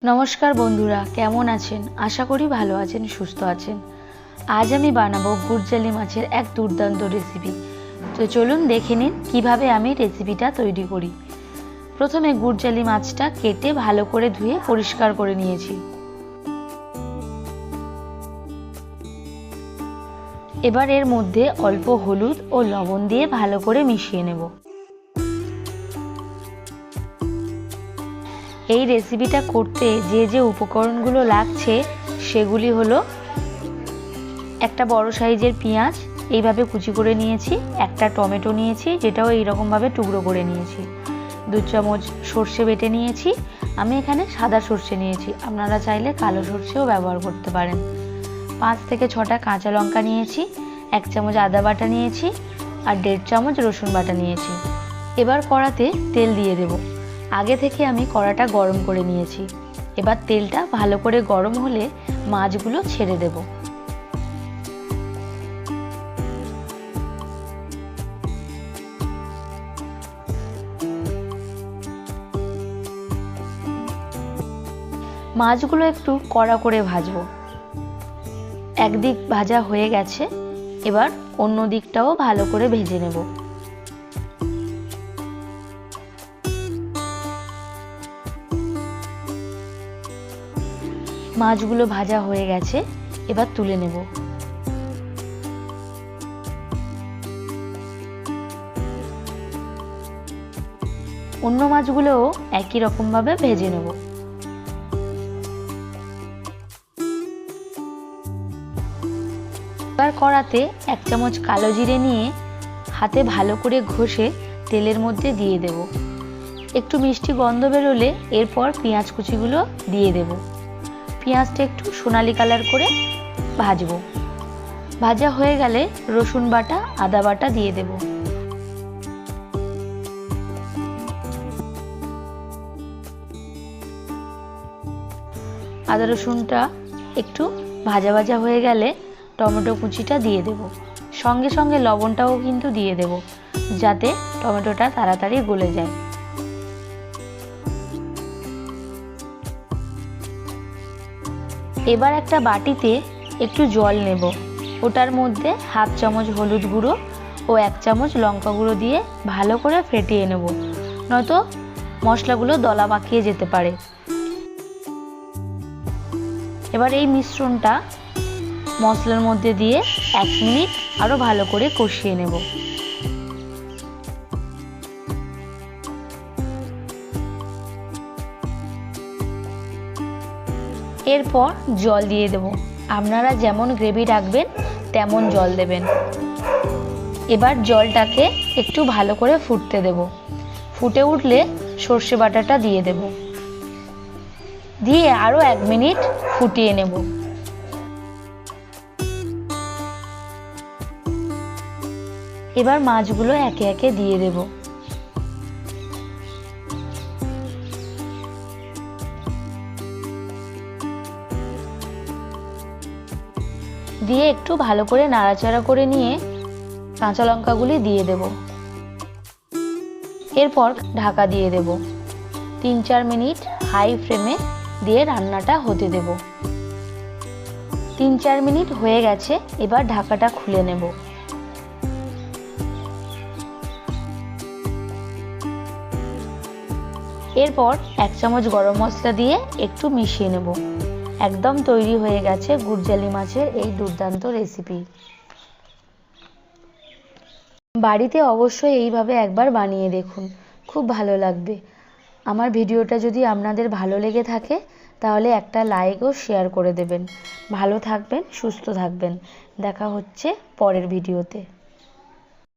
नमस्कार बंधुरा केमन आছেন आशा करी भालो आছেন सुस्थ आছেন। आज आमी बानाबो गुड़जाली माछेर एक दुर्दान्त रेसिपि। तो चलुन देखे निन किभाबे आमी रेसिपिटा तैरी करी। प्रथमे गुड़जाली माछटा केटे भालो करे धुए परिष्कार करे निয়েছি। एबार एर मध्य अल्प हलुद और लवण दिए भालो करे मिशिए नेब। এই রেসিপিটা করতে যে যে উপকরণগুলো লাগছে সেগুলি হলো একটা বড় সাইজের পেঁয়াজ এইভাবে কুচি করে নিয়েছি, একটা টমেটো নিয়েছি যেটাও এই রকম ভাবে টুকরো করে নিয়েছি, 2 চামচ সরষে বেটে নিয়েছি, আমি এখানে সাদা সরষে নিয়েছি, আপনারা চাইলে কালো সরষেও ব্যবহার করতে পারেন। 5 থেকে 6টা কাঁচা লঙ্কা নিয়েছি, 1 চামচ আদা বাটা নিয়েছি আর 1.5 চামচ রসুন বাটা নিয়েছি। এবার কড়াতে তেল দিয়ে দেব। आगे থেকে আমি কড়াটা গরম করে নিয়েছি। এবার তেলটা ভালো করে গরম হলে মাছগুলো ছেড়ে দেব। মাছগুলো একটু কড়া করে ভাজবো। একদিক ভাজা হয়ে গেছে, এবার অন্য দিকটাও ভালো করে ভেজে নেব। মাছগুলো ভাজা হয়ে গেছে, এবার তুলে নেব। অন্য মাছগুলোও একই রকম ভাবে ভেজে নেব। এবার কড়াতে 1 চামচ কালো জিরে নিয়ে হাতে ভালো করে ঘষে তেলের মধ্যে দিয়ে দেব। একটু মিষ্টি গন্ধ বেরোলে এরপর পেঁয়াজ কুচিগুলো দিয়ে দেব। পেঁয়াজটা একটু সোনালী কালার করে ভাজবো। ভাজা হয়ে গেলে রসুন বাটা আদা বাটা দিয়ে দেব। আদা রসুনটা একটু ভাজা ভাজা হয়ে গেলে টমেটো কুচিটা দিয়ে দেব। সঙ্গে সঙ্গে লবণটাও কিন্তু দিয়ে দেব যাতে টমেটোটা তাড়াতাড়ি গলে যায়। এবার একটা বাটিতে একটু জল নেব, ওটার মধ্যে 1/2 চামচ হলুদ গুঁড়ো ও 1 চামচ লঙ্কা গুঁড়ো দিয়ে ভালো করে ফেটিয়ে নেব, নয়তো মশলাগুলো দলা পাকিয়ে যেতে পারে। এবার এই মিশ্রণটা মশলার মধ্যে দিয়ে 1 মিনিট আরো ভালো করে কষিয়ে নেব। এরপর জল দিয়ে দেব। আপনারা যেমন গ্রেভি রাখবেন তেমন জল দেবেন। এবার জলটাকে একটু ভালো করে ফুটতে দেব। ফুটে উঠলে সর্ষে বাটাটা দিয়ে দেব, দিয়ে আরো 1 মিনিট ফুটিয়ে নেব। এবার মাছগুলো একে একে দিয়ে দেব। দিয়ে একটু ভালো করে নাড়াচাড়া করে নিয়ে কাঁচা লঙ্কাগুলি দিয়ে দেব। এরপর ঢাকা দিয়ে দেব। 3-4 মিনিট হাই ফ্লেমে দিয়ে রান্নাটা হতে দেব। 3-4 মিনিট হয়ে গেছে, এবার ঢাকাটা খুলে নেব। এরপর 1 চামচ গরম মশলা দিয়ে একটু মিশিয়ে নেব। একদম তৈরি হয়ে গেছে গুড়জালি মাছের এই দুর্দান্ত রেসিপি। বাড়িতে অবশ্যই এইভাবে একবার বানিয়ে দেখুন, খুব ভালো লাগবে। আমার ভিডিওটা যদি আপনাদের ভালো লেগে থাকে তাহলে একটা লাইক ও শেয়ার করে দেবেন। ভালো থাকবেন, সুস্থ থাকবেন। দেখা হচ্ছে পরের ভিডিওতে।